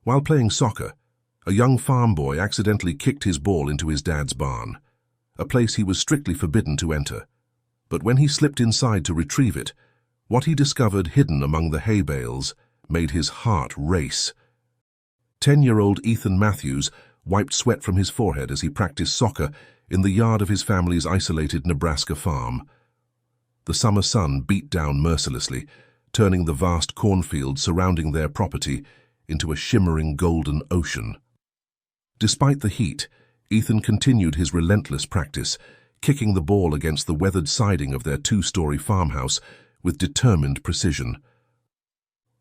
While playing soccer, a young farm boy accidentally kicked his ball into his dad's barn, a place he was strictly forbidden to enter. But when he slipped inside to retrieve it, what he discovered hidden among the hay bales made his heart race. 10-year-old Ethan Matthews wiped sweat from his forehead as he practiced soccer in the yard of his family's isolated Nebraska farm. The summer sun beat down mercilessly, turning the vast cornfields surrounding their property into a shimmering golden ocean. Despite the heat, Ethan continued his relentless practice, kicking the ball against the weathered siding of their 2-story farmhouse with determined precision.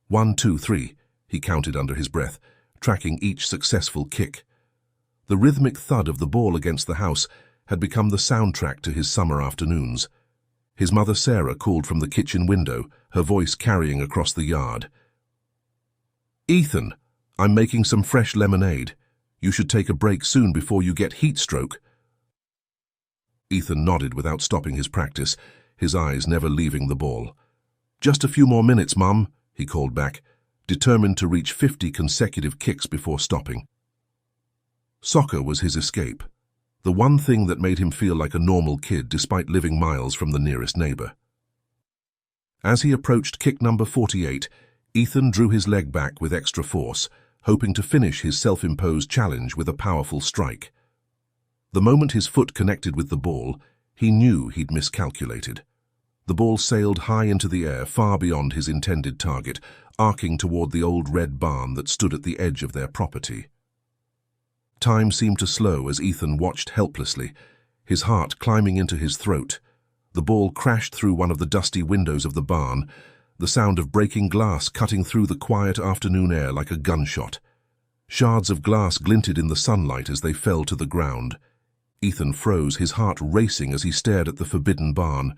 1, 2, 3, he counted under his breath, tracking each successful kick. The rhythmic thud of the ball against the house had become the soundtrack to his summer afternoons. His mother Sarah called from the kitchen window, her voice carrying across the yard. "Ethan, I'm making some fresh lemonade. You should take a break soon before you get heat stroke." Ethan nodded without stopping his practice, his eyes never leaving the ball. "Just a few more minutes, Mum," he called back, determined to reach 50 consecutive kicks before stopping. Soccer was his escape, the one thing that made him feel like a normal kid despite living miles from the nearest neighbor. As he approached kick number 48, Ethan drew his leg back with extra force, hoping to finish his self-imposed challenge with a powerful strike. The moment his foot connected with the ball, he knew he'd miscalculated. The ball sailed high into the air, far beyond his intended target, arcing toward the old red barn that stood at the edge of their property. Time seemed to slow as Ethan watched helplessly, his heart climbing into his throat. The ball crashed through one of the dusty windows of the barn, the sound of breaking glass cutting through the quiet afternoon air like a gunshot. Shards of glass glinted in the sunlight as they fell to the ground. Ethan froze, his heart racing as he stared at the forbidden barn.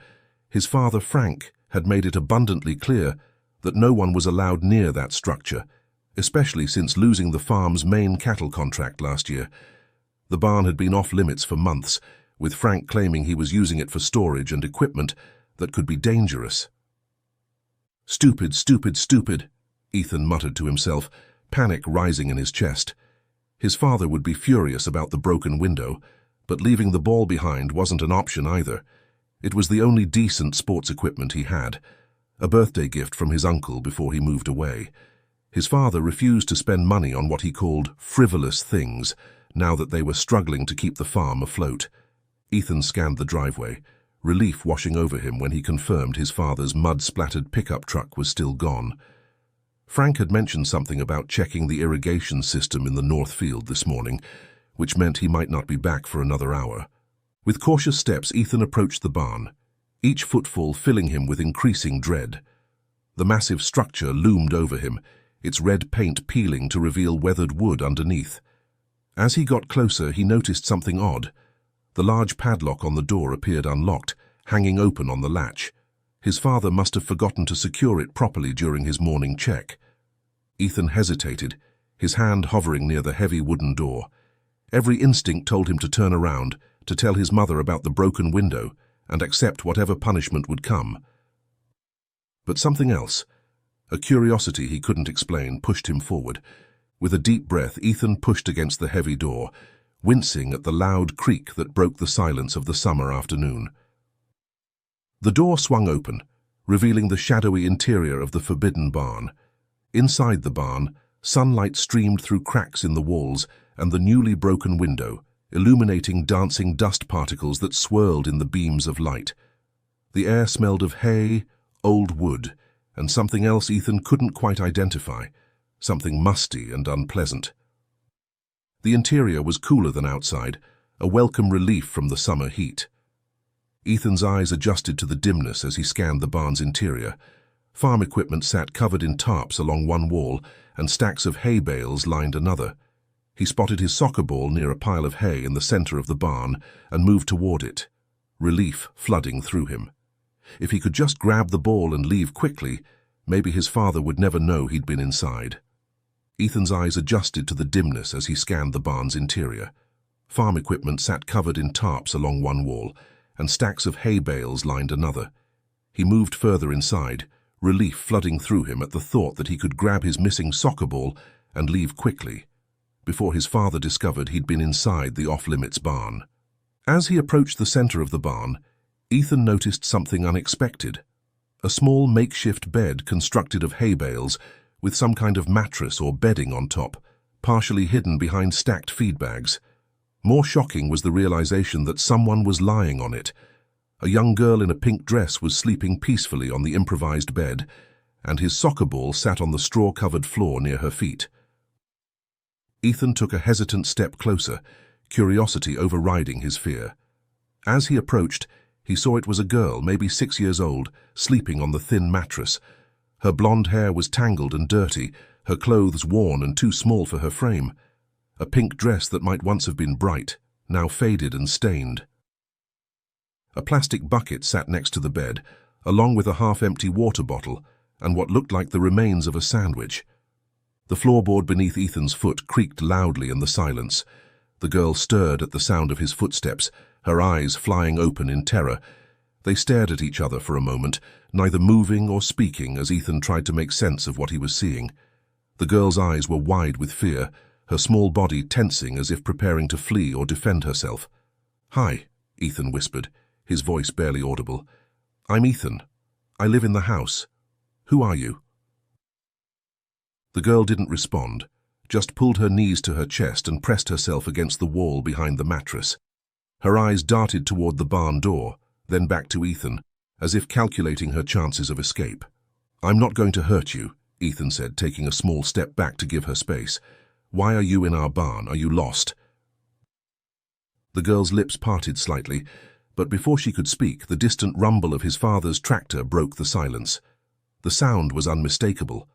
His father, Frank, had made it abundantly clear that no one was allowed near that structure, especially since losing the farm's main cattle contract last year. The barn had been off limits for months, with Frank claiming he was using it for storage and equipment that could be dangerous. "Stupid, stupid, stupid," Ethan muttered to himself, panic rising in his chest. His father would be furious about the broken window, but leaving the ball behind wasn't an option either. It was the only decent sports equipment he had, a birthday gift from his uncle before he moved away. His father refused to spend money on what he called frivolous things, now that they were struggling to keep the farm afloat. Ethan scanned the driveway, relief washing over him when he confirmed his father's mud-splattered pickup truck was still gone. Frank had mentioned something about checking the irrigation system in the north field this morning, which meant he might not be back for another hour. With cautious steps, Ethan approached the barn, each footfall filling him with increasing dread. The massive structure loomed over him, its red paint peeling to reveal weathered wood underneath. As he got closer, he noticed something odd. The large padlock on the door appeared unlocked, hanging open on the latch. His father must have forgotten to secure it properly during his morning check. Ethan hesitated, his hand hovering near the heavy wooden door. Every instinct told him to turn around, to tell his mother about the broken window, and accept whatever punishment would come. But something else, a curiosity he couldn't explain, pushed him forward. With a deep breath, Ethan pushed against the heavy door, wincing at the loud creak that broke the silence of the summer afternoon. The door swung open, revealing the shadowy interior of the forbidden barn. Inside the barn, sunlight streamed through cracks in the walls and the newly broken window, illuminating dancing dust particles that swirled in the beams of light. The air smelled of hay, old wood, and something else Ethan couldn't quite identify, something musty and unpleasant. The interior was cooler than outside, a welcome relief from the summer heat. Ethan's eyes adjusted to the dimness as he scanned the barn's interior. Farm equipment sat covered in tarps along one wall, and stacks of hay bales lined another. He spotted his soccer ball near a pile of hay in the center of the barn and moved toward it, relief flooding through him. If he could just grab the ball and leave quickly, maybe his father would never know he'd been inside. Ethan's eyes adjusted to the dimness as he scanned the barn's interior. Farm equipment sat covered in tarps along one wall, and stacks of hay bales lined another. He moved further inside, relief flooding through him at the thought that he could grab his missing soccer ball and leave quickly, before his father discovered he'd been inside the off-limits barn. As he approached the center of the barn, Ethan noticed something unexpected. A small makeshift bed constructed of hay bales with some kind of mattress or bedding on top, partially hidden behind stacked feed bags. More shocking was the realization that someone was lying on it. A young girl in a pink dress was sleeping peacefully on the improvised bed, and his soccer ball sat on the straw-covered floor near her feet. Ethan took a hesitant step closer, curiosity overriding his fear. As he approached, he saw it was a girl, maybe 6 years old, sleeping on the thin mattress. Her blonde hair was tangled and dirty, her clothes worn and too small for her frame. A pink dress that might once have been bright, now faded and stained. A plastic bucket sat next to the bed, along with a half-empty water bottle and what looked like the remains of a sandwich. The floorboard beneath Ethan's foot creaked loudly in the silence. The girl stirred at the sound of his footsteps, her eyes flying open in terror. They stared at each other for a moment, neither moving or speaking as Ethan tried to make sense of what he was seeing. The girl's eyes were wide with fear, her small body tensing as if preparing to flee or defend herself. "Hi," Ethan whispered, his voice barely audible. "I'm Ethan. I live in the house. Who are you?" The girl didn't respond, just pulled her knees to her chest and pressed herself against the wall behind the mattress. Her eyes darted toward the barn door, then back to Ethan, as if calculating her chances of escape. "I'm not going to hurt you," Ethan said, taking a small step back to give her space. "Why are you in our barn? Are you lost?" The girl's lips parted slightly, but before she could speak, the distant rumble of his father's tractor broke the silence. The sound was unmistakable.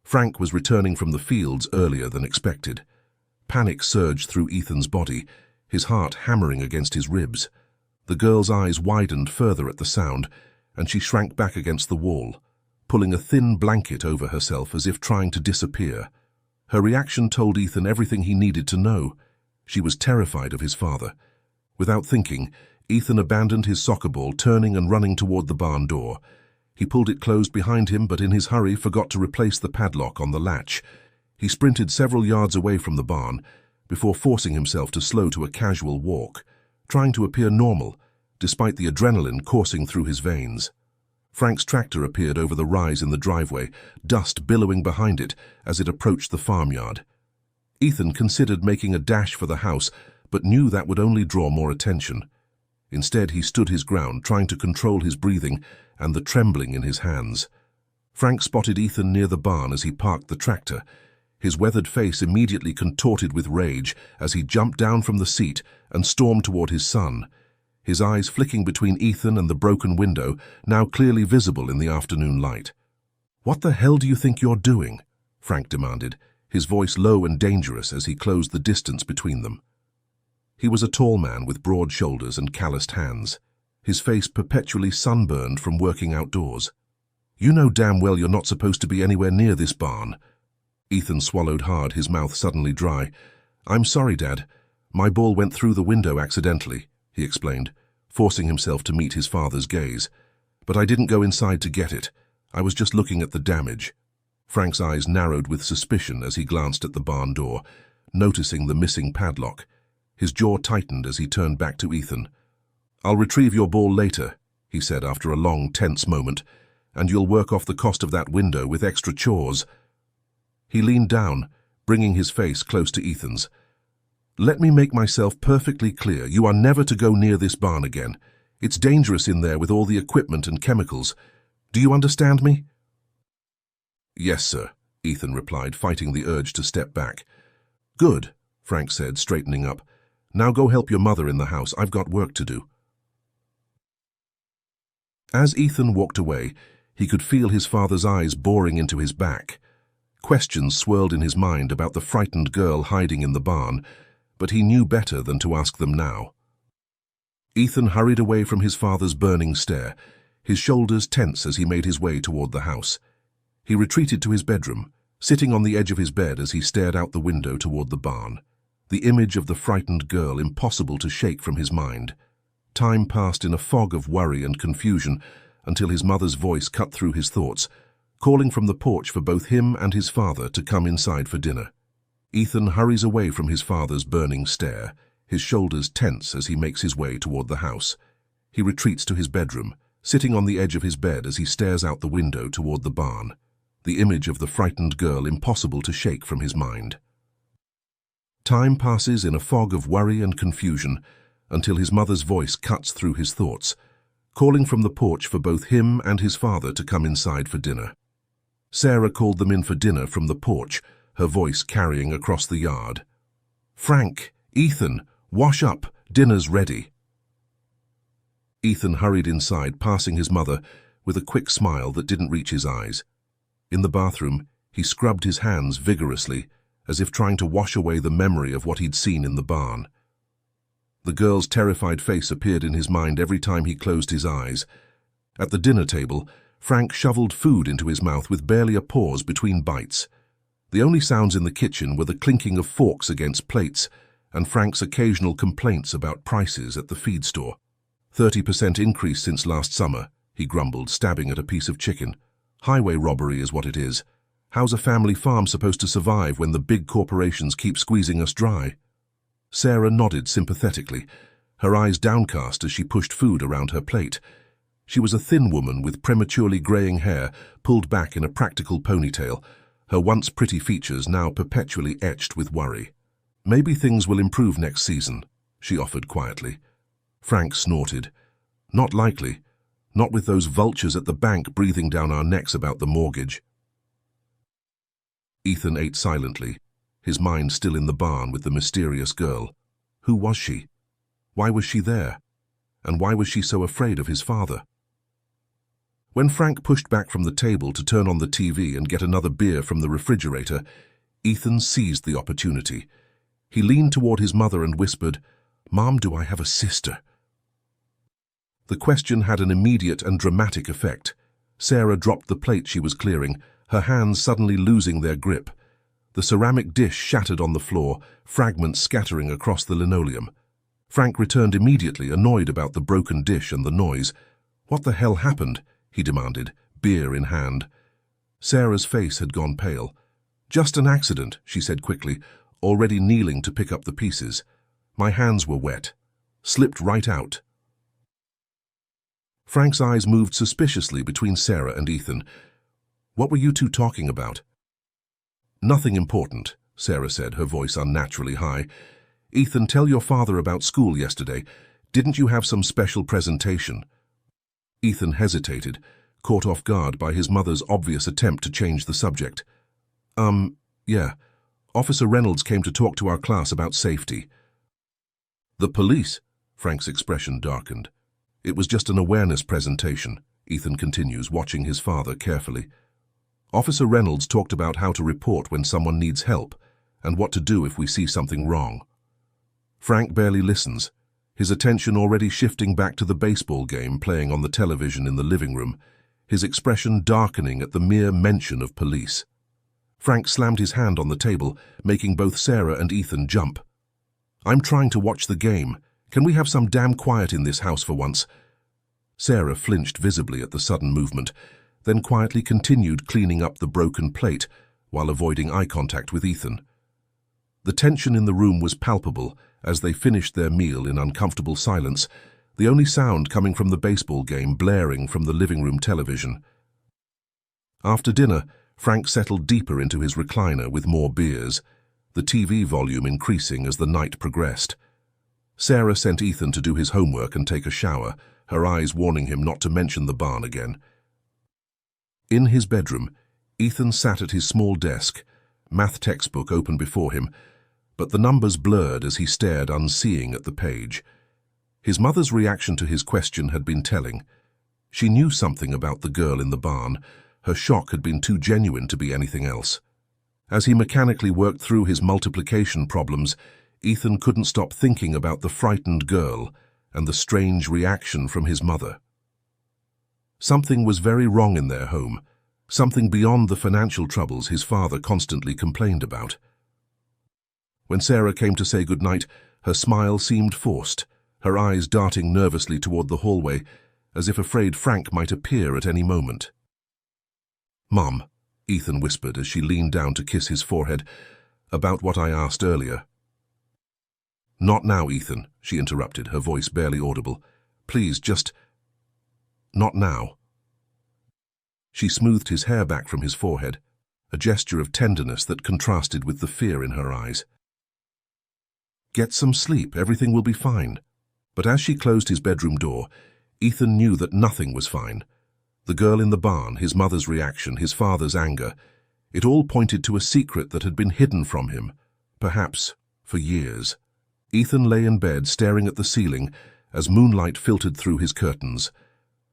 Frank was returning from the fields earlier than expected. Panic surged through Ethan's body, his heart hammering against his ribs. The girl's eyes widened further at the sound, and she shrank back against the wall, pulling a thin blanket over herself as if trying to disappear. Her reaction told Ethan everything he needed to know. She was terrified of his father. Without thinking, Ethan abandoned his soccer ball, turning and running toward the barn door. He pulled it closed behind him, but in his hurry forgot to replace the padlock on the latch. He sprinted several yards away from the barn, before forcing himself to slow to a casual walk, trying to appear normal, despite the adrenaline coursing through his veins. Frank's tractor appeared over the rise in the driveway, dust billowing behind it as it approached the farmyard. Ethan considered making a dash for the house, but knew that would only draw more attention. Instead, he stood his ground, trying to control his breathing and the trembling in his hands. Frank spotted Ethan near the barn as he parked the tractor. His weathered face immediately contorted with rage as he jumped down from the seat and stormed toward his son, his eyes flicking between Ethan and the broken window, now clearly visible in the afternoon light. "What the hell do you think you're doing?" Frank demanded, his voice low and dangerous as he closed the distance between them. He was a tall man with broad shoulders and calloused hands, his face perpetually sunburned from working outdoors. "You know damn well you're not supposed to be anywhere near this barn." Ethan swallowed hard, his mouth suddenly dry. "I'm sorry, Dad. My ball went through the window accidentally," he explained, forcing himself to meet his father's gaze. "But I didn't go inside to get it. I was just looking at the damage." Frank's eyes narrowed with suspicion as he glanced at the barn door, noticing the missing padlock. His jaw tightened as he turned back to Ethan. "I'll retrieve your ball later," he said after a long, tense moment, "and you'll work off the cost of that window with extra chores." He leaned down, bringing his face close to Ethan's. "Let me make myself perfectly clear. You are never to go near this barn again. It's dangerous in there with all the equipment and chemicals. Do you understand me?" "Yes, sir," Ethan replied, fighting the urge to step back. "Good," Frank said, straightening up. "Now go help your mother in the house. I've got work to do." As Ethan walked away, he could feel his father's eyes boring into his back. Questions swirled in his mind about the frightened girl hiding in the barn, but he knew better than to ask them now. Ethan hurried away from his father's burning stare, his shoulders tense as he made his way toward the house. He retreated to his bedroom, sitting on the edge of his bed as he stared out the window toward the barn, the image of the frightened girl impossible to shake from his mind. Time passed in a fog of worry and confusion until his mother's voice cut through his thoughts. calling from the porch for both him and his father to come inside for dinner. Ethan hurries away from his father's burning stare, his shoulders tense as he makes his way toward the house. He retreats to his bedroom, sitting on the edge of his bed as he stares out the window toward the barn, the image of the frightened girl impossible to shake from his mind. Time passes in a fog of worry and confusion until his mother's voice cuts through his thoughts, calling from the porch for both him and his father to come inside for dinner. Sarah called them in for dinner from the porch, her voice carrying across the yard. "Frank, Ethan, wash up, dinner's ready." Ethan hurried inside, passing his mother with a quick smile that didn't reach his eyes. In the bathroom, he scrubbed his hands vigorously, as if trying to wash away the memory of what he'd seen in the barn. The girl's terrified face appeared in his mind every time he closed his eyes. At the dinner table, Frank shoveled food into his mouth with barely a pause between bites. The only sounds in the kitchen were the clinking of forks against plates and Frank's occasional complaints about prices at the feed store. 30% increase since last summer, he grumbled, stabbing at a piece of chicken. Highway robbery is what it is. How's a family farm supposed to survive when the big corporations keep squeezing us dry? Sarah nodded sympathetically, her eyes downcast as she pushed food around her plate. She was a thin woman with prematurely graying hair pulled back in a practical ponytail, her once pretty features now perpetually etched with worry. "Maybe things will improve next season," she offered quietly. Frank snorted. "Not likely. Not with those vultures at the bank breathing down our necks about the mortgage." Ethan ate silently, his mind still in the barn with the mysterious girl. Who was she? Why was she there? And why was she so afraid of his father? When Frank pushed back from the table to turn on the TV and get another beer from the refrigerator, Ethan seized the opportunity. He leaned toward his mother and whispered, "Mom, do I have a sister?" The question had an immediate and dramatic effect. Sarah dropped the plate she was clearing, her hands suddenly losing their grip. The ceramic dish shattered on the floor, fragments scattering across the linoleum. Frank returned immediately, annoyed about the broken dish and the noise. "What the hell happened?" he demanded, beer in hand. Sarah's face had gone pale. "Just an accident," she said quickly, already kneeling to pick up the pieces. "My hands were wet. Slipped right out." Frank's eyes moved suspiciously between Sarah and Ethan. "What were you two talking about?" "Nothing important," Sarah said, her voice unnaturally high. "Ethan, tell your father about school yesterday. Didn't you have some special presentation?" Ethan hesitated, caught off guard by his mother's obvious attempt to change the subject. Yeah. Officer Reynolds came to talk to our class about safety." "The police?" Frank's expression darkened. "It was just an awareness presentation," Ethan continues, watching his father carefully. "Officer Reynolds talked about how to report when someone needs help and what to do if we see something wrong." Frank barely listens, his attention already shifting back to the baseball game playing on the television in the living room, his expression darkening at the mere mention of police. Frank slammed his hand on the table, making both Sarah and Ethan jump. "I'm trying to watch the game. Can we have some damn quiet in this house for once?" Sarah flinched visibly at the sudden movement, then quietly continued cleaning up the broken plate while avoiding eye contact with Ethan. The tension in the room was palpable as they finished their meal in uncomfortable silence, the only sound coming from the baseball game blaring from the living room television. After dinner, Frank settled deeper into his recliner with more beers, the TV volume increasing as the night progressed. Sarah sent Ethan to do his homework and take a shower, her eyes warning him not to mention the barn again. In his bedroom, Ethan sat at his small desk, math textbook open before him, but the numbers blurred as he stared unseeing at the page. His mother's reaction to his question had been telling. She knew something about the girl in the barn. Her shock had been too genuine to be anything else. As he mechanically worked through his multiplication problems, Ethan couldn't stop thinking about the frightened girl and the strange reaction from his mother. Something was very wrong in their home, something beyond the financial troubles his father constantly complained about. When Sarah came to say goodnight, her smile seemed forced, her eyes darting nervously toward the hallway, as if afraid Frank might appear at any moment. "Mom," Ethan whispered as she leaned down to kiss his forehead, "about what I asked earlier." "Not now, Ethan," she interrupted, her voice barely audible. "Please, just... not now." She smoothed his hair back from his forehead, a gesture of tenderness that contrasted with the fear in her eyes. "Get some sleep, everything will be fine." But as she closed his bedroom door, Ethan knew that nothing was fine. The girl in the barn, his mother's reaction, his father's anger, it all pointed to a secret that had been hidden from him, perhaps for years. Ethan lay in bed staring at the ceiling as moonlight filtered through his curtains.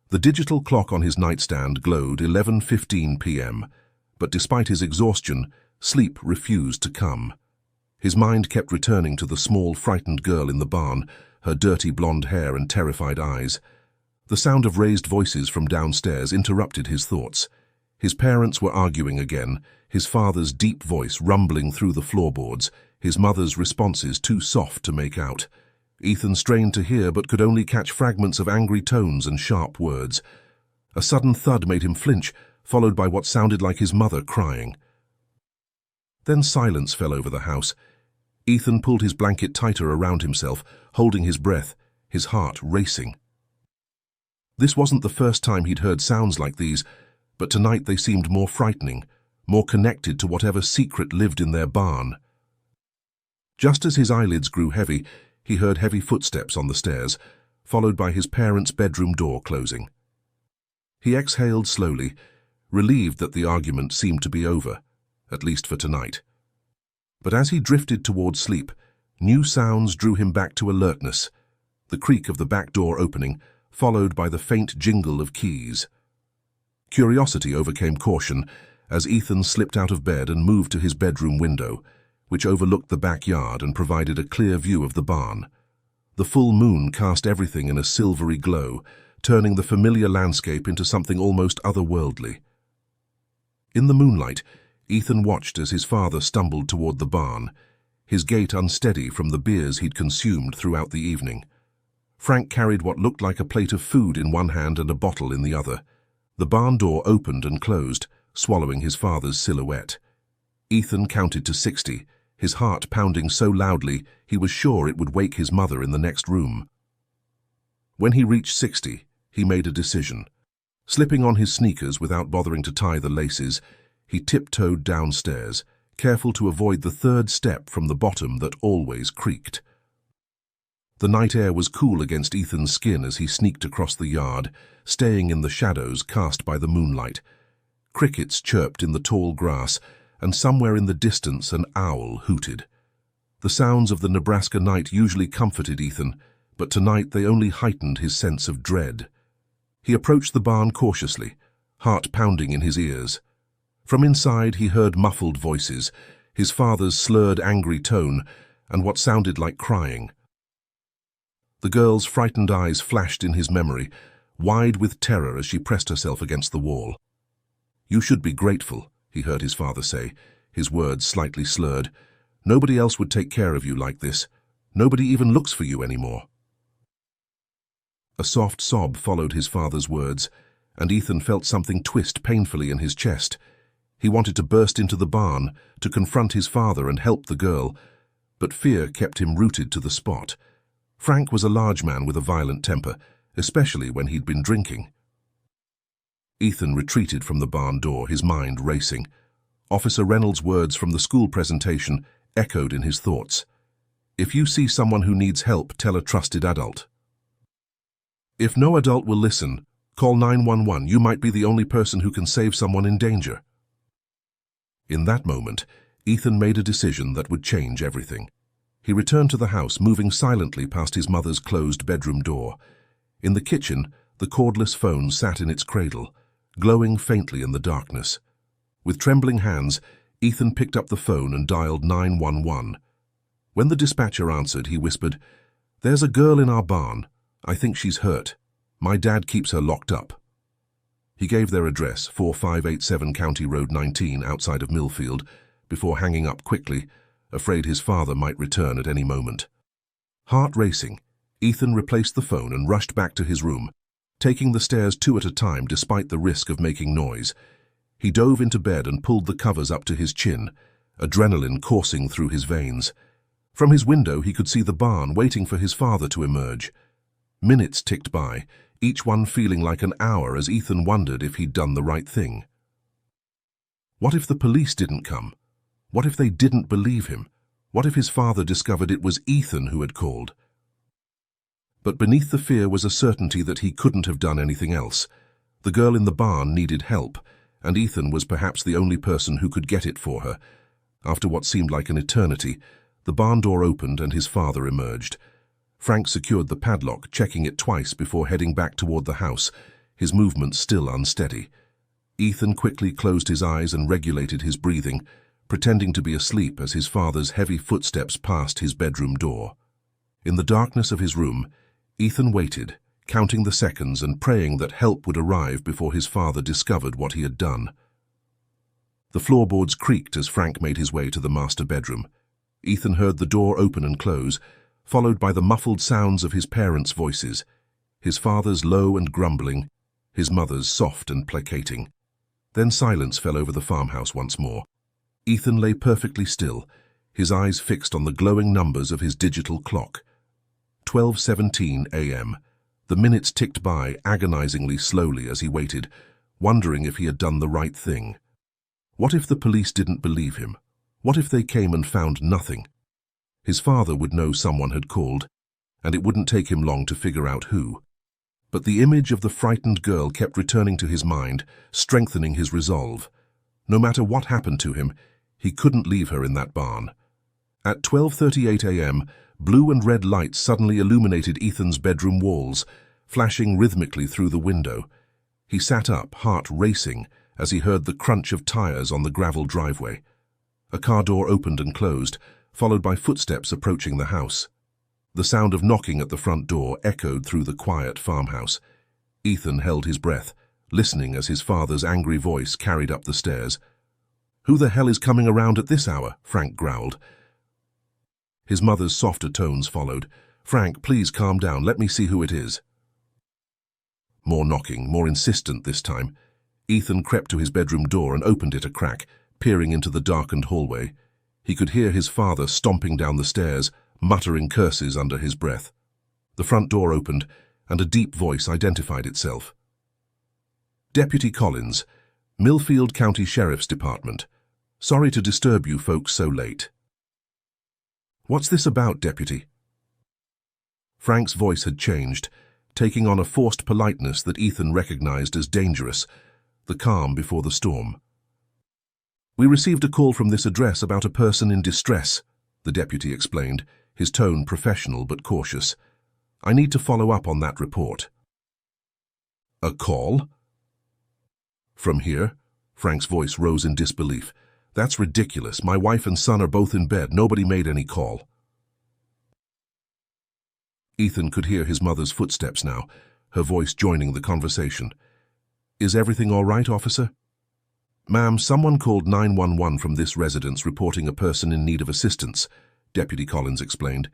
The digital clock on his nightstand glowed 11:15 p.m., but despite his exhaustion, sleep refused to come. His mind kept returning to the small, frightened girl in the barn, her dirty blonde hair and terrified eyes. The sound of raised voices from downstairs interrupted his thoughts. His parents were arguing again, his father's deep voice rumbling through the floorboards, his mother's responses too soft to make out. Ethan strained to hear but could only catch fragments of angry tones and sharp words. A sudden thud made him flinch, followed by what sounded like his mother crying. Then silence fell over the house. Ethan pulled his blanket tighter around himself, holding his breath, his heart racing. This wasn't the first time he'd heard sounds like these, but tonight they seemed more frightening, more connected to whatever secret lived in their barn. Just as his eyelids grew heavy, he heard heavy footsteps on the stairs, followed by his parents' bedroom door closing. He exhaled slowly, relieved that the argument seemed to be over, at least for tonight. But as he drifted toward sleep, new sounds drew him back to alertness, the creak of the back door opening, followed by the faint jingle of keys. Curiosity overcame caution as Ethan slipped out of bed and moved to his bedroom window, which overlooked the backyard and provided a clear view of the barn. The full moon cast everything in a silvery glow, turning the familiar landscape into something almost otherworldly. In the moonlight, Ethan watched as his father stumbled toward the barn, his gait unsteady from the beers he'd consumed throughout the evening. Frank carried what looked like a plate of food in one hand and a bottle in the other. The barn door opened and closed, swallowing his father's silhouette. Ethan counted to 60, his heart pounding so loudly he was sure it would wake his mother in the next room. When he reached 60, he made a decision. Slipping on his sneakers without bothering to tie the laces, he tiptoed downstairs, careful to avoid the third step from the bottom that always creaked. The night air was cool against Ethan's skin as he sneaked across the yard, staying in the shadows cast by the moonlight. Crickets chirped in the tall grass, and somewhere in the distance an owl hooted. The sounds of the Nebraska night usually comforted Ethan, but tonight they only heightened his sense of dread. He approached the barn cautiously, heart pounding in his ears. From inside he heard muffled voices, his father's slurred angry tone, and what sounded like crying. The girl's frightened eyes flashed in his memory, wide with terror as she pressed herself against the wall. "You should be grateful," he heard his father say, his words slightly slurred. "Nobody else would take care of you like this. Nobody even looks for you anymore." A soft sob followed his father's words, and Ethan felt something twist painfully in his chest. He wanted to burst into the barn, to confront his father and help the girl, but fear kept him rooted to the spot. Frank was a large man with a violent temper, especially when he'd been drinking. Ethan retreated from the barn door, his mind racing. Officer Reynolds' words from the school presentation echoed in his thoughts. "If you see someone who needs help, tell a trusted adult. If no adult will listen, call 911. You might be the only person who can save someone in danger." In that moment, Ethan made a decision that would change everything. He returned to the house, moving silently past his mother's closed bedroom door. In the kitchen, the cordless phone sat in its cradle, glowing faintly in the darkness. With trembling hands, Ethan picked up the phone and dialed 911. When the dispatcher answered, he whispered, "There's a girl in our barn. I think she's hurt. My dad keeps her locked up." He gave their address, 4587 County Road 19, outside of Millfield, before hanging up quickly, afraid his father might return at any moment. Heart racing, Ethan replaced the phone and rushed back to his room, taking the stairs two at a time despite the risk of making noise. He dove into bed and pulled the covers up to his chin, adrenaline coursing through his veins. From his window he could see the barn waiting for his father to emerge. Minutes ticked by, each one feeling like an hour as Ethan wondered if he'd done the right thing. What if the police didn't come? What if they didn't believe him? What if his father discovered it was Ethan who had called? But beneath the fear was a certainty that he couldn't have done anything else. The girl in the barn needed help, and Ethan was perhaps the only person who could get it for her. After what seemed like an eternity, the barn door opened and his father emerged. Frank secured the padlock, checking it twice before heading back toward the house, his movements still unsteady. Ethan quickly closed his eyes and regulated his breathing, pretending to be asleep as his father's heavy footsteps passed his bedroom door. In the darkness of his room, Ethan waited, counting the seconds and praying that help would arrive before his father discovered what he had done. The floorboards creaked as Frank made his way to the master bedroom. Ethan heard the door open and close, followed by the muffled sounds of his parents' voices, his father's low and grumbling, his mother's soft and placating. Then silence fell over the farmhouse once more. Ethan lay perfectly still, his eyes fixed on the glowing numbers of his digital clock. 12:17 a.m. The minutes ticked by agonizingly slowly as he waited, wondering if he had done the right thing. What if the police didn't believe him? What if they came and found nothing? His father would know someone had called, and it wouldn't take him long to figure out who. But the image of the frightened girl kept returning to his mind, strengthening his resolve. No matter what happened to him, he couldn't leave her in that barn. At 12:38 a.m., blue and red lights suddenly illuminated Ethan's bedroom walls, flashing rhythmically through the window. He sat up, heart racing, as he heard the crunch of tires on the gravel driveway. A car door opened and closed, followed by footsteps approaching the house. The sound of knocking at the front door echoed through the quiet farmhouse. Ethan held his breath, listening as his father's angry voice carried up the stairs. "Who the hell is coming around at this hour?" Frank growled. His mother's softer tones followed. "Frank, please calm down. Let me see who it is." More knocking, more insistent this time. Ethan crept to his bedroom door and opened it a crack, peering into the darkened hallway. He could hear his father stomping down the stairs, muttering curses under his breath. The front door opened, and a deep voice identified itself. "Deputy Collins, Millfield County Sheriff's Department. Sorry to disturb you folks so late." "What's this about, Deputy?" Frank's voice had changed, taking on a forced politeness that Ethan recognized as dangerous, the calm before the storm. "We received a call from this address about a person in distress," the deputy explained, his tone professional but cautious. "I need to follow up on that report." "A call?" "From here?" Frank's voice rose in disbelief. "That's ridiculous. My wife and son are both in bed. Nobody made any call." Ethan could hear his mother's footsteps now, her voice joining the conversation. "Is everything all right, officer?" "Ma'am, someone called 911 from this residence reporting a person in need of assistance," Deputy Collins explained.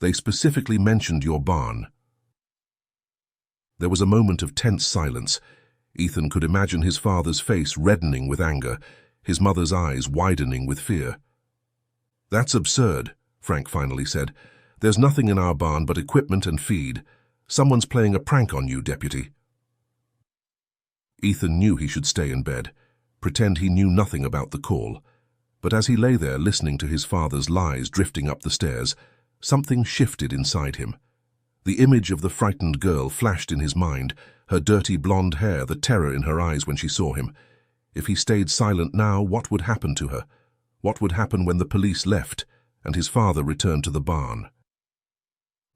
"They specifically mentioned your barn." There was a moment of tense silence. Ethan could imagine his father's face reddening with anger, his mother's eyes widening with fear. "That's absurd," Frank finally said. "There's nothing in our barn but equipment and feed. Someone's playing a prank on you, Deputy." Ethan knew he should stay in bed, pretend he knew nothing about the call. But as he lay there listening to his father's lies drifting up the stairs, something shifted inside him. The image of the frightened girl flashed in his mind, her dirty blonde hair, the terror in her eyes when she saw him. If he stayed silent now, what would happen to her? What would happen when the police left and his father returned to the barn?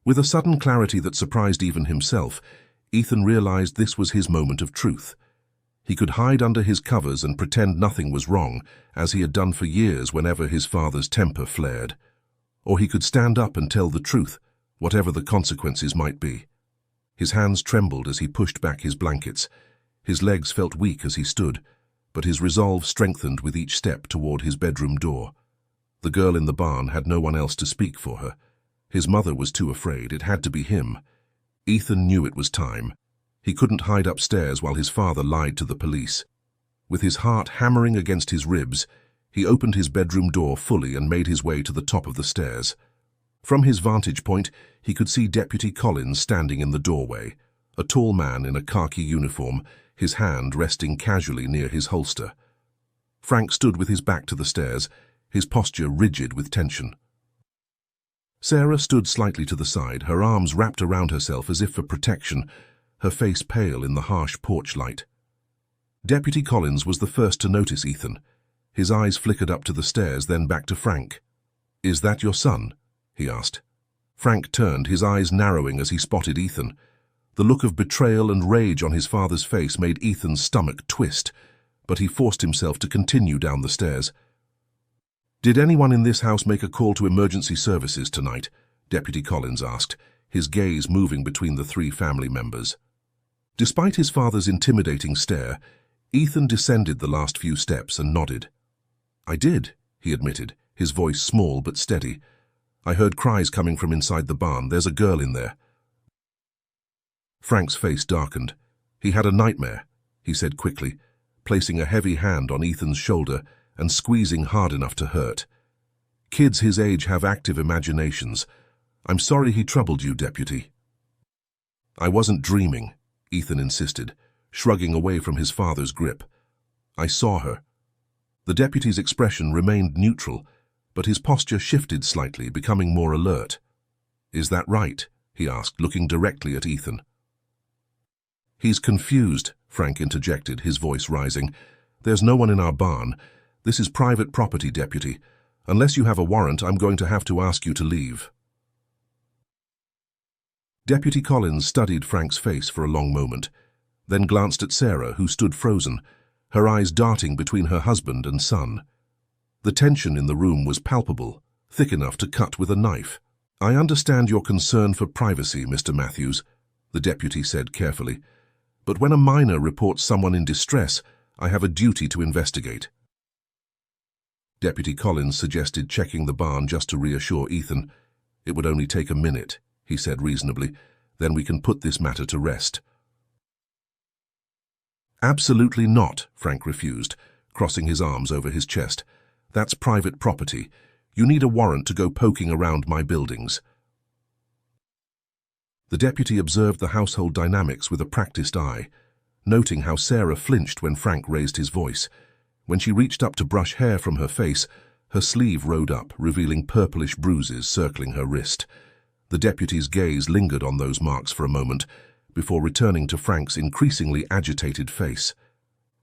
With a sudden clarity that surprised even himself, Ethan realized this was his moment of truth. He could hide under his covers and pretend nothing was wrong, as he had done for years whenever his father's temper flared. Or he could stand up and tell the truth, whatever the consequences might be. His hands trembled as he pushed back his blankets. His legs felt weak as he stood, but his resolve strengthened with each step toward his bedroom door. The girl in the barn had no one else to speak for her. His mother was too afraid. It had to be him. Ethan knew it was time. He couldn't hide upstairs while his father lied to the police. With his heart hammering against his ribs, he opened his bedroom door fully and made his way to the top of the stairs. From his vantage point, he could see Deputy Collins standing in the doorway, a tall man in a khaki uniform, his hand resting casually near his holster. Frank stood with his back to the stairs, his posture rigid with tension. Sarah stood slightly to the side, her arms wrapped around herself as if for protection, her face pale in the harsh porch light. Deputy Collins was the first to notice Ethan. His eyes flickered up to the stairs, then back to Frank. "Is that your son?" he asked. Frank turned, his eyes narrowing as he spotted Ethan. The look of betrayal and rage on his father's face made Ethan's stomach twist, but he forced himself to continue down the stairs. "Did anyone in this house make a call to emergency services tonight?" Deputy Collins asked, his gaze moving between the three family members. Despite his father's intimidating stare, Ethan descended the last few steps and nodded. "I did," he admitted, his voice small but steady. "I heard cries coming from inside the barn. There's a girl in there." Frank's face darkened. "He had a nightmare," he said quickly, placing a heavy hand on Ethan's shoulder and squeezing hard enough to hurt. "Kids his age have active imaginations. I'm sorry he troubled you, Deputy." "I wasn't dreaming," Ethan insisted, shrugging away from his father's grip. "I saw her." The deputy's expression remained neutral, but his posture shifted slightly, becoming more alert. "Is that right?" he asked, looking directly at Ethan. "He's confused," Frank interjected, his voice rising. "There's no one in our barn. This is private property, Deputy. Unless you have a warrant, I'm going to have to ask you to leave." Deputy Collins studied Frank's face for a long moment, then glanced at Sarah, who stood frozen, her eyes darting between her husband and son. The tension in the room was palpable, thick enough to cut with a knife. "I understand your concern for privacy, Mr. Matthews," the deputy said carefully, "but when a minor reports someone in distress, I have a duty to investigate." Deputy Collins suggested checking the barn just to reassure Ethan. "It would only take a minute," he said reasonably. "Then we can put this matter to rest." "Absolutely not," Frank refused, crossing his arms over his chest. "That's private property. You need a warrant to go poking around my buildings." The deputy observed the household dynamics with a practiced eye, noting how Sarah flinched when Frank raised his voice. When she reached up to brush hair from her face, her sleeve rode up, revealing purplish bruises circling her wrist. The deputy's gaze lingered on those marks for a moment, before returning to Frank's increasingly agitated face.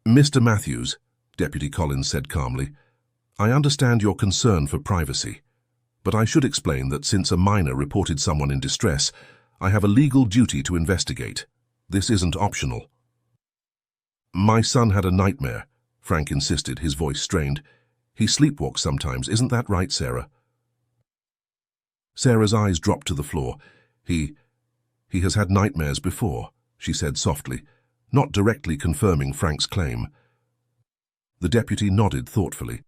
"Mr. Matthews," Deputy Collins said calmly, "I understand your concern for privacy, but I should explain that since a minor reported someone in distress, I have a legal duty to investigate. This isn't optional." "My son had a nightmare," Frank insisted, his voice strained. "He sleepwalks sometimes, isn't that right, Sarah?" Sarah's eyes dropped to the floor. He has had nightmares before," she said softly, not directly confirming Frank's claim. The deputy nodded thoughtfully.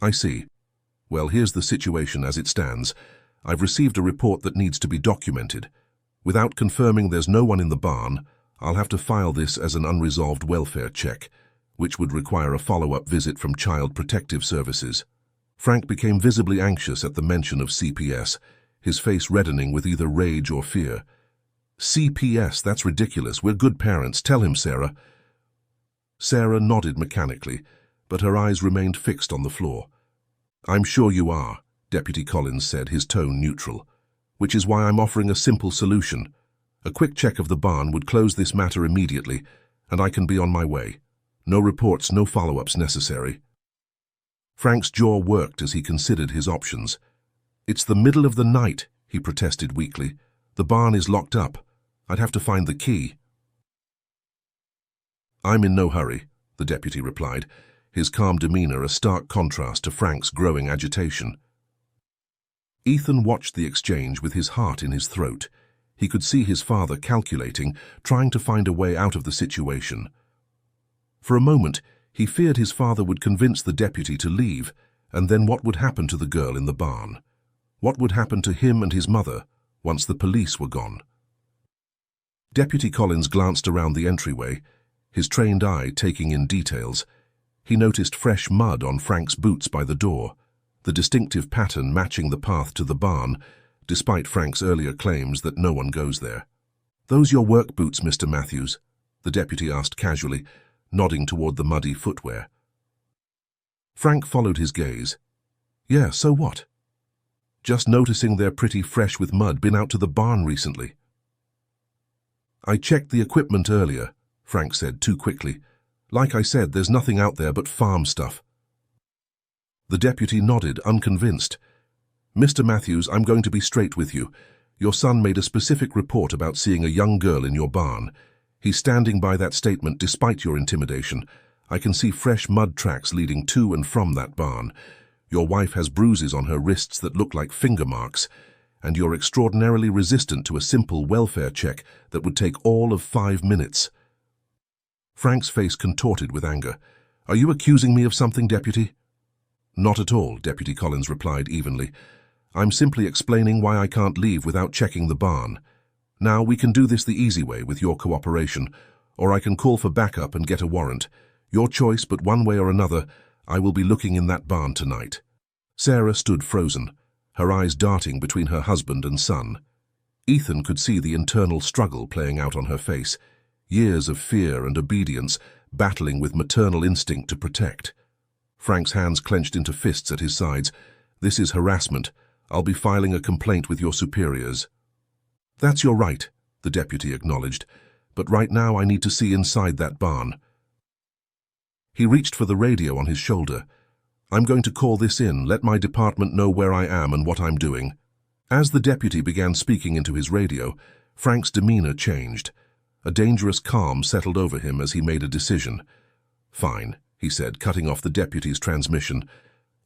"I see. Well, here's the situation as it stands. I've received a report that needs to be documented. Without confirming there's no one in the barn, I'll have to file this as an unresolved welfare check, which would require a follow-up visit from Child Protective Services." Frank became visibly anxious at the mention of CPS, his face reddening with either rage or fear. "CPS, that's ridiculous. We're good parents. Tell him, Sarah." Sarah nodded mechanically, but her eyes remained fixed on the floor. "I'm sure you are," Deputy Collins said, his tone neutral, "which is why I'm offering a simple solution. A quick check of the barn would close this matter immediately, and I can be on my way. No reports, no follow-ups necessary." Frank's jaw worked as he considered his options. "It's the middle of the night," he protested weakly. "The barn is locked up. I'd have to find the key." "I'm in no hurry," the deputy replied, his calm demeanor a stark contrast to Frank's growing agitation. Ethan watched the exchange with his heart in his throat. He could see his father calculating, trying to find a way out of the situation. For a moment, he feared his father would convince the deputy to leave, and then what would happen to the girl in the barn? What would happen to him and his mother once the police were gone? Deputy Collins glanced around the entryway, his trained eye taking in details. He noticed fresh mud on Frank's boots by the door, the distinctive pattern matching the path to the barn, despite Frank's earlier claims that no one goes there. "Those your work boots, Mr. Matthews?" the deputy asked casually, nodding toward the muddy footwear. Frank followed his gaze. "Yeah, so what?" "Just noticing they're pretty fresh with mud. Been out to the barn recently?" "I checked the equipment earlier," Frank said too quickly. "Like I said, there's nothing out there but farm stuff." The deputy nodded, unconvinced. "Mr. Matthews, I'm going to be straight with you. Your son made a specific report about seeing a young girl in your barn. He's standing by that statement despite your intimidation. I can see fresh mud tracks leading to and from that barn. Your wife has bruises on her wrists that look like finger marks, and you're extraordinarily resistant to a simple welfare check that would take all of 5 minutes." Frank's face contorted with anger. "Are you accusing me of something, Deputy?" "Not at all," Deputy Collins replied evenly. "I'm simply explaining why I can't leave without checking the barn. Now, we can do this the easy way with your cooperation, or I can call for backup and get a warrant. Your choice, but one way or another, I will be looking in that barn tonight." Sarah stood frozen, her eyes darting between her husband and son. Ethan could see the internal struggle playing out on her face, years of fear and obedience battling with maternal instinct to protect. Frank's hands clenched into fists at his sides. "This is harassment. I'll be filing a complaint with your superiors." "That's your right," the deputy acknowledged, "but right now I need to see inside that barn." He reached for the radio on his shoulder. "I'm going to call this in, let my department know where I am and what I'm doing." As the deputy began speaking into his radio, Frank's demeanor changed. A dangerous calm settled over him as he made a decision. "Fine," he said, cutting off the deputy's transmission.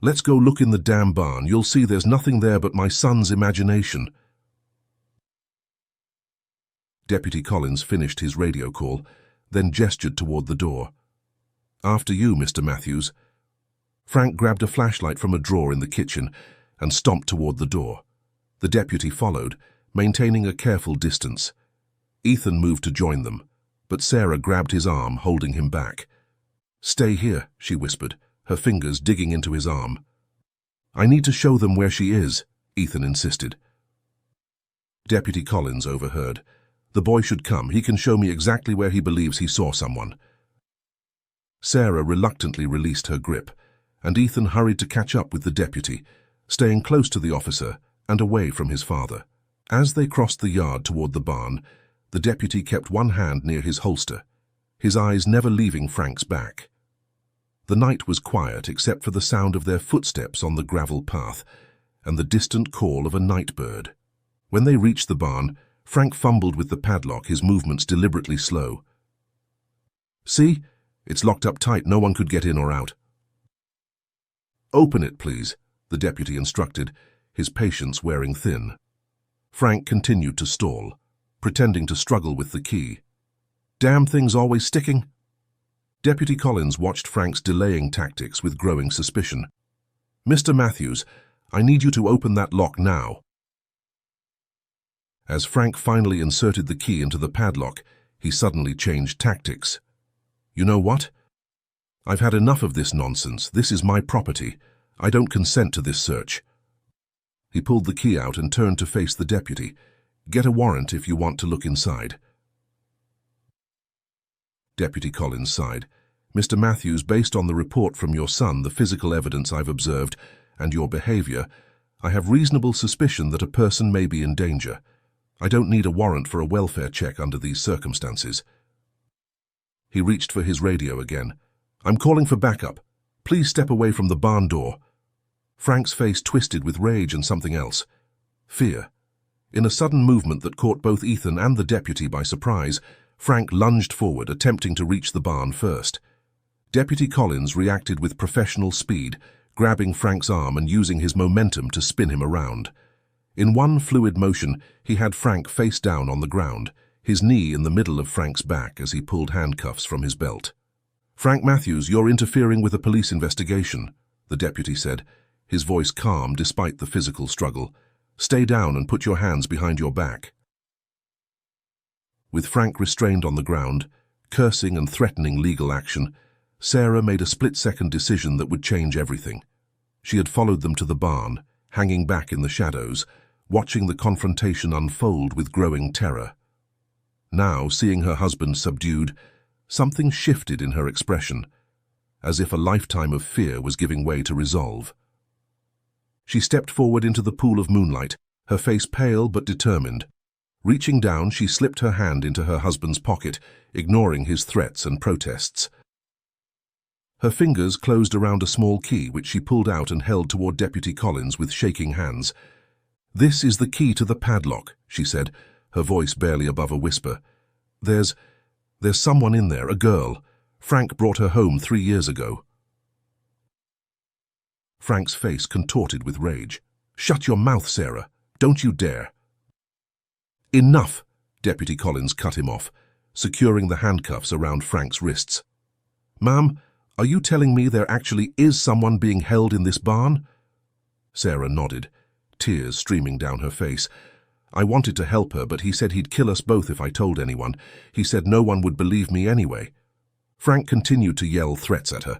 "Let's go look in the damn barn. You'll see there's nothing there but my son's imagination." Deputy Collins finished his radio call, then gestured toward the door. "After you, Mr. Matthews." Frank grabbed a flashlight from a drawer in the kitchen and stomped toward the door. The deputy followed, maintaining a careful distance. Ethan moved to join them, but Sarah grabbed his arm, holding him back. "Stay here," she whispered, her fingers digging into his arm. "I need to show them where she is," Ethan insisted. Deputy Collins overheard. "The boy should come. He can show me exactly where he believes he saw someone." Sarah reluctantly released her grip, and Ethan hurried to catch up with the deputy, staying close to the officer and away from his father. As they crossed the yard toward the barn, the deputy kept one hand near his holster, his eyes never leaving Frank's back. The night was quiet except for the sound of their footsteps on the gravel path and the distant call of a night bird. When they reached the barn, Frank fumbled with the padlock, his movements deliberately slow. "See? It's locked up tight. No one could get in or out." "Open it, please," the deputy instructed, his patience wearing thin. Frank continued to stall, pretending to struggle with the key. "Damn thing's always sticking." Deputy Collins watched Frank's delaying tactics with growing suspicion. "Mr. Matthews, I need you to open that lock now." As Frank finally inserted the key into the padlock, he suddenly changed tactics. "You know what? I've had enough of this nonsense. This is my property. I don't consent to this search." He pulled the key out and turned to face the deputy. "Get a warrant if you want to look inside." Deputy Collins sighed. "Mr. Matthews, based on the report from your son, the physical evidence I've observed, and your behavior, I have reasonable suspicion that a person may be in danger. I don't need a warrant for a welfare check under these circumstances." He reached for his radio again. "I'm calling for backup. Please step away from the barn door." Frank's face twisted with rage and something else. Fear. In a sudden movement that caught both Ethan and the deputy by surprise, Frank lunged forward, attempting to reach the barn first. Deputy Collins reacted with professional speed, grabbing Frank's arm and using his momentum to spin him around. In one fluid motion, he had Frank face down on the ground, his knee in the middle of Frank's back as he pulled handcuffs from his belt. "Frank Matthews, you're interfering with a police investigation," the deputy said, his voice calm despite the physical struggle. "Stay down and put your hands behind your back." With Frank restrained on the ground, cursing and threatening legal action, Sarah made a split-second decision that would change everything. She had followed them to the barn, hanging back in the shadows, watching the confrontation unfold with growing terror. Now, seeing her husband subdued, something shifted in her expression, as if a lifetime of fear was giving way to resolve. She stepped forward into the pool of moonlight, her face pale but determined. Reaching down, she slipped her hand into her husband's pocket, ignoring his threats and protests. Her fingers closed around a small key, which she pulled out and held toward Deputy Collins with shaking hands. "This is the key to the padlock," she said, her voice barely above a whisper. There's someone in there, a girl. Frank brought her home 3 years ago." Frank's face contorted with rage. "Shut your mouth, Sarah. Don't you dare." "Enough!" Deputy Collins cut him off, securing the handcuffs around Frank's wrists. "Ma'am, are you telling me there actually is someone being held in this barn?" Sarah nodded, tears streaming down her face. "I wanted to help her, but he said he'd kill us both if I told anyone. He said no one would believe me anyway." Frank continued to yell threats at her,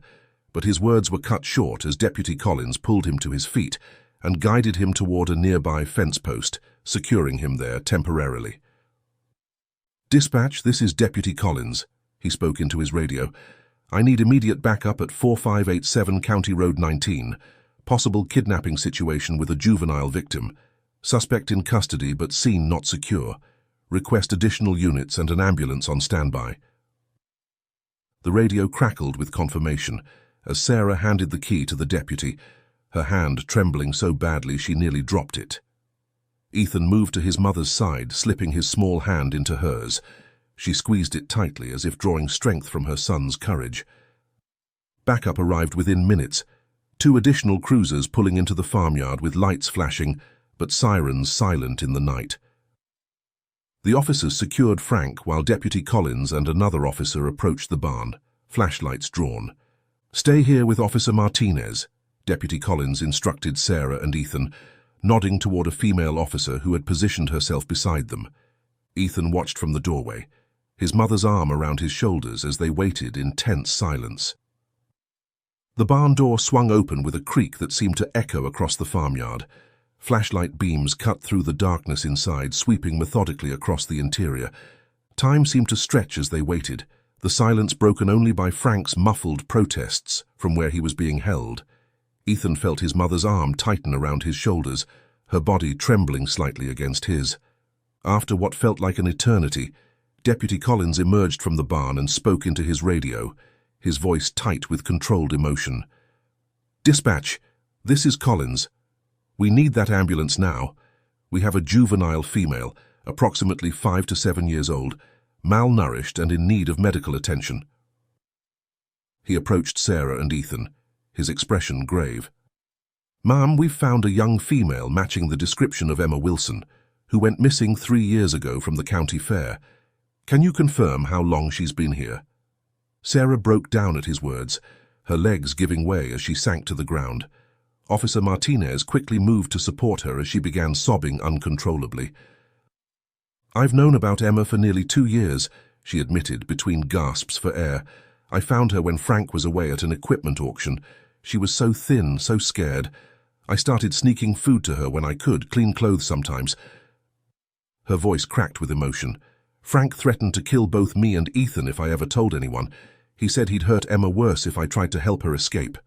but his words were cut short as Deputy Collins pulled him to his feet and guided him toward a nearby fence post, securing him there temporarily. "Dispatch, this is Deputy Collins," he spoke into his radio. "I need immediate backup at 4587 County Road 19. Possible kidnapping situation with a juvenile victim. Suspect in custody but scene not secure. Request additional units and an ambulance on standby." The radio crackled with confirmation as Sarah handed the key to the deputy, her hand trembling so badly she nearly dropped it. Ethan moved to his mother's side, slipping his small hand into hers. She squeezed it tightly, as if drawing strength from her son's courage. Backup arrived within minutes, 2 additional cruisers pulling into the farmyard with lights flashing, but sirens silent in the night. The officers secured Frank while Deputy Collins and another officer approached the barn, flashlights drawn. "Stay here with Officer Martinez," Deputy Collins instructed Sarah and Ethan, nodding toward a female officer who had positioned herself beside them. Ethan watched from the doorway, his mother's arm around his shoulders as they waited in tense silence. The barn door swung open with a creak that seemed to echo across the farmyard. Flashlight beams cut through the darkness inside, sweeping methodically across the interior. Time seemed to stretch as they waited, the silence broken only by Frank's muffled protests from where he was being held. Ethan felt his mother's arm tighten around his shoulders, her body trembling slightly against his. After what felt like an eternity, Deputy Collins emerged from the barn and spoke into his radio, his voice tight with controlled emotion. "Dispatch, this is Collins. We need that ambulance now. We have a juvenile female, approximately 5 to 7 years old, malnourished and in need of medical attention." He approached Sarah and Ethan, his expression grave. "Ma'am, we've found a young female matching the description of Emma Wilson, who went missing 3 years ago from the county fair. Can you confirm how long she's been here?" Sarah broke down at his words, her legs giving way as she sank to the ground. Officer Martinez quickly moved to support her as she began sobbing uncontrollably. "I've known about Emma for nearly 2 years, she admitted between gasps for air. "I found her when Frank was away at an equipment auction. She was so thin, so scared. I started sneaking food to her when I could, clean clothes sometimes." Her voice cracked with emotion. "Frank threatened to kill both me and Ethan if I ever told anyone. He said he'd hurt Emma worse if I tried to help her escape."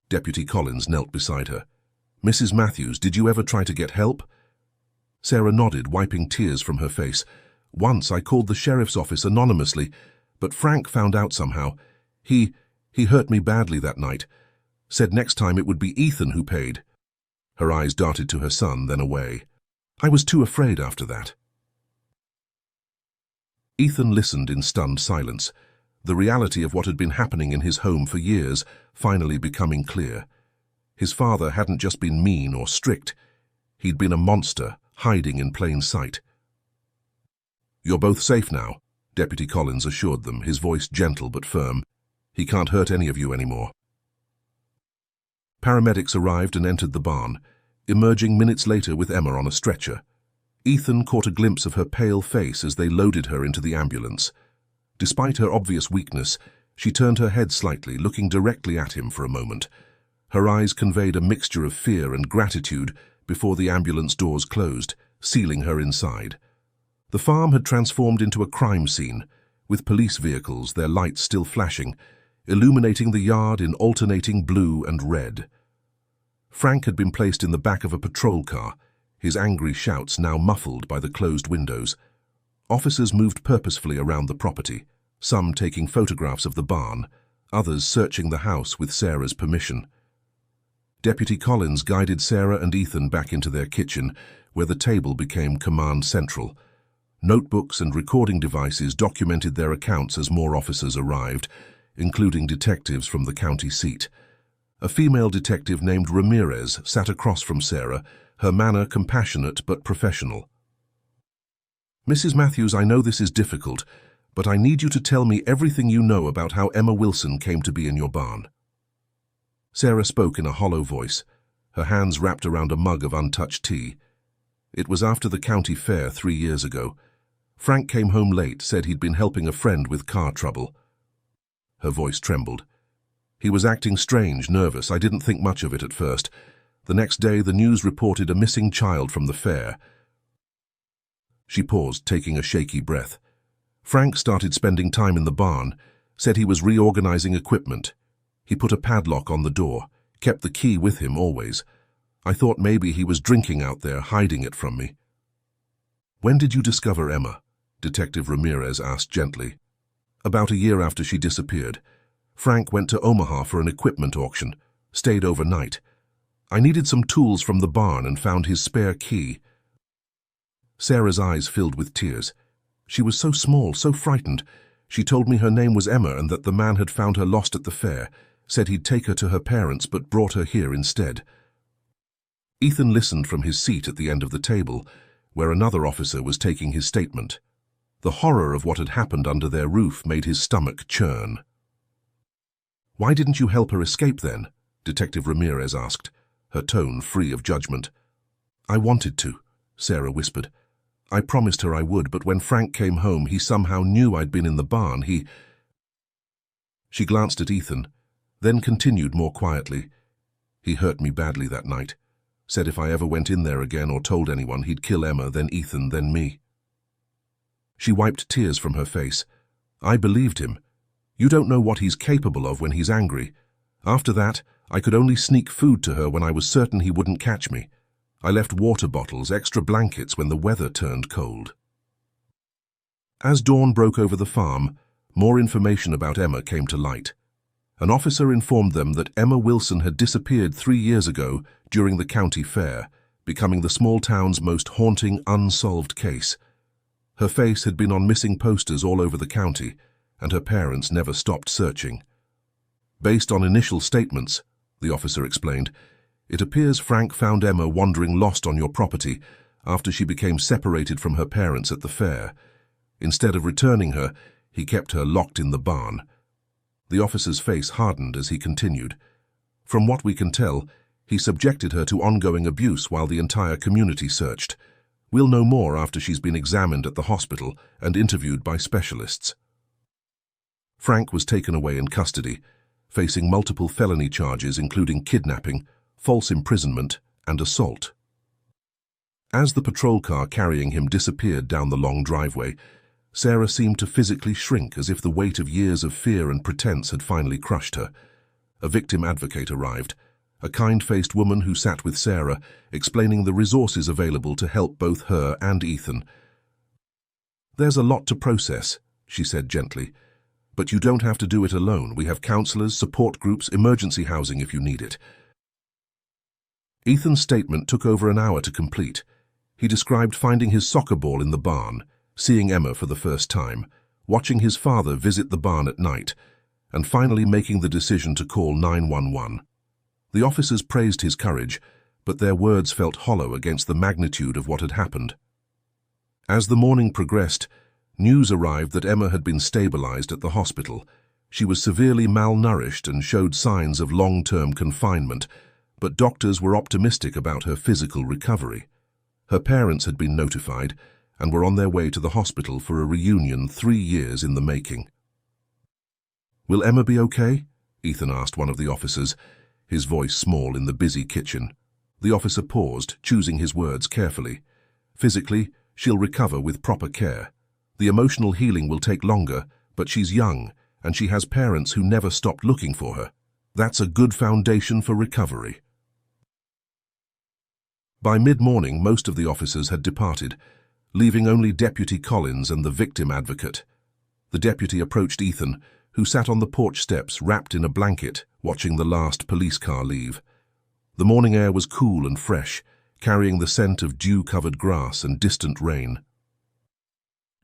Deputy Collins knelt beside her. "Mrs. Matthews, did you ever try to get help?" Sarah nodded, wiping tears from her face. "Once I called the sheriff's office anonymously, but Frank found out somehow. He hurt me badly that night. Said next time it would be Ethan who paid." Her eyes darted to her son, then away. "I was too afraid after that." Ethan listened in stunned silence, the reality of what had been happening in his home for years finally becoming clear. His father hadn't just been mean or strict. He'd been a monster, hiding in plain sight. "You're both safe now," Deputy Collins assured them, his voice gentle but firm. "He can't hurt any of you anymore." Paramedics arrived and entered the barn, emerging minutes later with Emma on a stretcher. Ethan caught a glimpse of her pale face as they loaded her into the ambulance. Despite her obvious weakness, she turned her head slightly, looking directly at him for a moment. Her eyes conveyed a mixture of fear and gratitude before the ambulance doors closed, sealing her inside. The farm had transformed into a crime scene, with police vehicles, their lights still flashing, illuminating the yard in alternating blue and red. Frank had been placed in the back of a patrol car, his angry shouts now muffled by the closed windows. Officers moved purposefully around the property, some taking photographs of the barn, others searching the house with Sarah's permission. Deputy Collins guided Sarah and Ethan back into their kitchen, where the table became command central. Notebooks and recording devices documented their accounts as more officers arrived, including detectives from the county seat. A female detective named Ramirez sat across from Sarah, her manner compassionate but professional. "Mrs. Matthews, I know this is difficult, but I need you to tell me everything you know about how Emma Wilson came to be in your barn." Sarah spoke in a hollow voice, her hands wrapped around a mug of untouched tea. "It was after the county fair 3 years ago. Frank came home late, said he'd been helping a friend with car trouble." Her voice trembled. "He was acting strange, nervous. I didn't think much of it at first. The next day, the news reported a missing child from the fair." She paused, taking a shaky breath. "Frank started spending time in the barn, said he was reorganizing equipment. He put a padlock on the door, kept the key with him always. I thought maybe he was drinking out there, hiding it from me." "When did you discover Emma?" Detective Ramirez asked gently. "About a year after she disappeared. Frank went to Omaha for an equipment auction, stayed overnight. I needed some tools from the barn and found his spare key." Sarah's eyes filled with tears. She was so small, so frightened. She told me her name was Emma and that the man had found her lost at the fair, said he'd take her to her parents but brought her here instead. Ethan listened from his seat at the end of the table, where another officer was taking his statement. The horror of what had happened under their roof made his stomach churn. "Why didn't you help her escape then?" Detective Ramirez asked, her tone free of judgment. "I wanted to," Sarah whispered. "I promised her I would, but when Frank came home, he somehow knew I'd been in the barn. She glanced at Ethan, then continued more quietly. "He hurt me badly that night. Said if I ever went in there again or told anyone, he'd kill Emma, then Ethan, then me." She wiped tears from her face. "I believed him. You don't know what he's capable of when he's angry. After that, I could only sneak food to her when I was certain he wouldn't catch me. I left water bottles, extra blankets when the weather turned cold." As dawn broke over the farm, more information about Emma came to light. An officer informed them that Emma Wilson had disappeared 3 years ago during the county fair, becoming the small town's most haunting unsolved case. Her face had been on missing posters all over the county, and her parents never stopped searching. "Based on initial statements," the officer explained, "it appears Frank found Emma wandering lost on your property after she became separated from her parents at the fair. Instead of returning her, he kept her locked in the barn." The officer's face hardened as he continued. "From what we can tell, he subjected her to ongoing abuse while the entire community searched. We'll know more after she's been examined at the hospital and interviewed by specialists." Frank was taken away in custody, facing multiple felony charges including kidnapping, false imprisonment, and assault. As the patrol car carrying him disappeared down the long driveway, Sarah seemed to physically shrink as if the weight of years of fear and pretense had finally crushed her. A victim advocate arrived, a kind-faced woman who sat with Sarah, explaining the resources available to help both her and Ethan. "There's a lot to process," she said gently, "but you don't have to do it alone. We have counselors, support groups, emergency housing if you need it." Ethan's statement took over an hour to complete. He described finding his soccer ball in the barn, seeing Emma for the first time, watching his father visit the barn at night, and finally making the decision to call 911. The officers praised his courage, but their words felt hollow against the magnitude of what had happened. As the morning progressed, news arrived that Emma had been stabilized at the hospital. She was severely malnourished and showed signs of long-term confinement, but doctors were optimistic about her physical recovery. Her parents had been notified, and were on their way to the hospital for a reunion 3 years in the making. "Will Emma be okay?" Ethan asked one of the officers, his voice small in the busy kitchen. The officer paused, choosing his words carefully. "Physically, she'll recover with proper care. The emotional healing will take longer, but she's young, and she has parents who never stopped looking for her. That's a good foundation for recovery." By mid-morning, most of the officers had departed, leaving only Deputy Collins and the victim advocate. The deputy approached Ethan, who sat on the porch steps wrapped in a blanket, watching the last police car leave. The morning air was cool and fresh, carrying the scent of dew-covered grass and distant rain.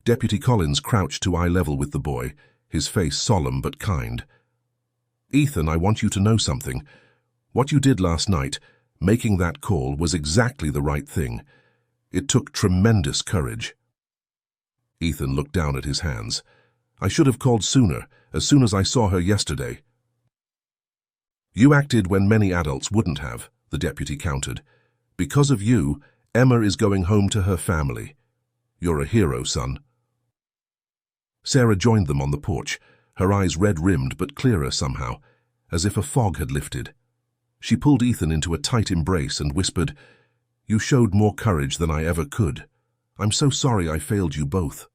Deputy Collins crouched to eye level with the boy, his face solemn but kind. "Ethan, I want you to know something. What you did last night, making that call, was exactly the right thing. It took tremendous courage." Ethan looked down at his hands. "I should have called sooner, as soon as I saw her yesterday." "You acted when many adults wouldn't have," the deputy countered. "Because of you, Emma is going home to her family. You're a hero, son." Sarah joined them on the porch, her eyes red-rimmed but clearer somehow, as if a fog had lifted. She pulled Ethan into a tight embrace and whispered, "You showed more courage than I ever could. I'm so sorry I failed you both."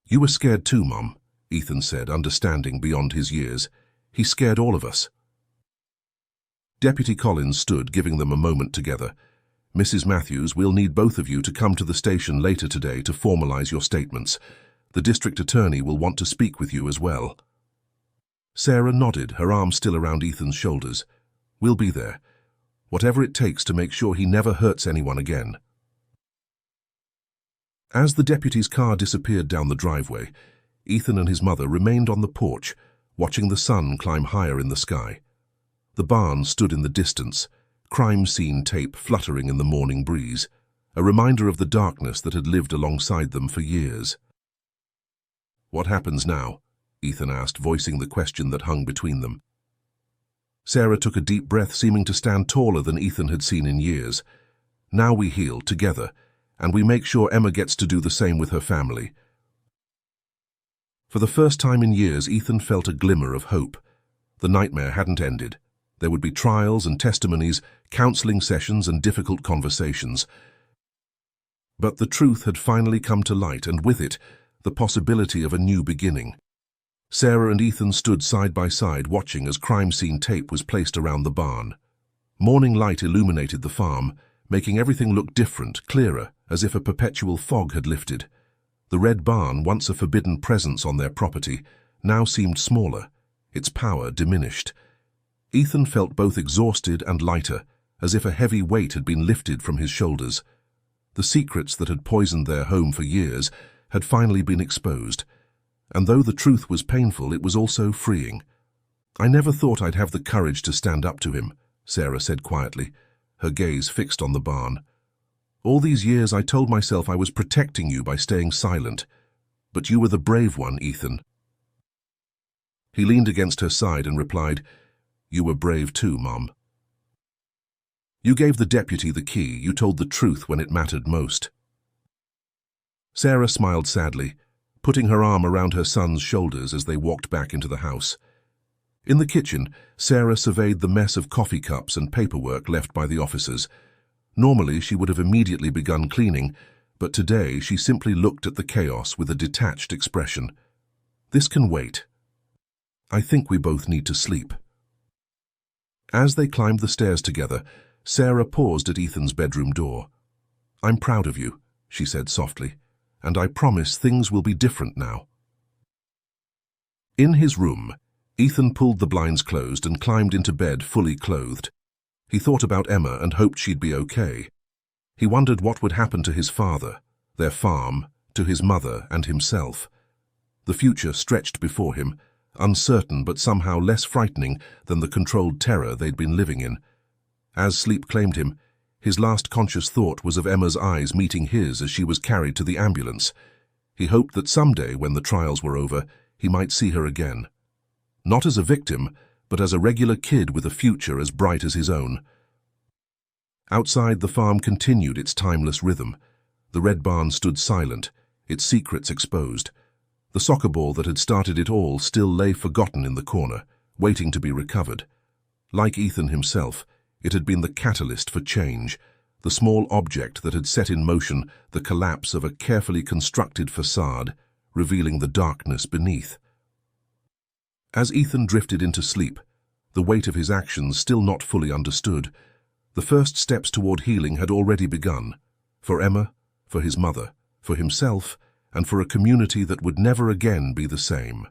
"You were scared too, Mom," Ethan said, understanding beyond his years. "He scared all of us." Deputy Collins stood, giving them a moment together. "Mrs. Matthews, we'll need both of you to come to the station later today to formalize your statements. The district attorney will want to speak with you as well." Sarah nodded, her arm still around Ethan's shoulders. "We'll be there. Whatever it takes to make sure he never hurts anyone again." As the deputy's car disappeared down the driveway, Ethan and his mother remained on the porch, watching the sun climb higher in the sky. The barn stood in the distance, crime scene tape fluttering in the morning breeze, a reminder of the darkness that had lived alongside them for years. "What happens now?" Ethan asked, voicing the question that hung between them. Sarah took a deep breath, seeming to stand taller than Ethan had seen in years. "Now we heal together, and we make sure Emma gets to do the same with her family." For the first time in years, Ethan felt a glimmer of hope. The nightmare hadn't ended. There would be trials and testimonies, counseling sessions and difficult conversations. But the truth had finally come to light, and with it, the possibility of a new beginning. Sarah and Ethan stood side by side, watching as crime scene tape was placed around the barn. Morning light illuminated the farm, making everything look different, clearer, as if a perpetual fog had lifted. The red barn, once a forbidden presence on their property, now seemed smaller, its power diminished. Ethan felt both exhausted and lighter, as if a heavy weight had been lifted from his shoulders. The secrets that had poisoned their home for years had finally been exposed, and though the truth was painful, it was also freeing. "I never thought I'd have the courage to stand up to him," Sarah said quietly, her gaze fixed on the barn. "All these years I told myself I was protecting you by staying silent, but you were the brave one, Ethan." He leaned against her side and replied, "You were brave too, Mom. You gave the deputy the key, you told the truth when it mattered most." Sarah smiled sadly, putting her arm around her son's shoulders as they walked back into the house. In the kitchen, Sarah surveyed the mess of coffee cups and paperwork left by the officers. Normally, she would have immediately begun cleaning, but today she simply looked at the chaos with a detached expression. "This can wait. I think we both need to sleep." As they climbed the stairs together, Sarah paused at Ethan's bedroom door. "I'm proud of you," she said softly, "and I promise things will be different now." In his room, Ethan pulled the blinds closed and climbed into bed fully clothed. He thought about Emma and hoped she'd be okay. He wondered what would happen to his father, their farm, to his mother and himself. The future stretched before him, uncertain but somehow less frightening than the controlled terror they'd been living in. As sleep claimed him, his last conscious thought was of Emma's eyes meeting his as she was carried to the ambulance. He hoped that someday, when the trials were over, he might see her again. Not as a victim, but as a regular kid with a future as bright as his own. Outside, the farm continued its timeless rhythm. The red barn stood silent, its secrets exposed. The soccer ball that had started it all still lay forgotten in the corner, waiting to be recovered. Like Ethan himself, it had been the catalyst for change, the small object that had set in motion the collapse of a carefully constructed facade, revealing the darkness beneath. As Ethan drifted into sleep, the weight of his actions still not fully understood, the first steps toward healing had already begun, for Emma, for his mother, for himself, and for a community that would never again be the same.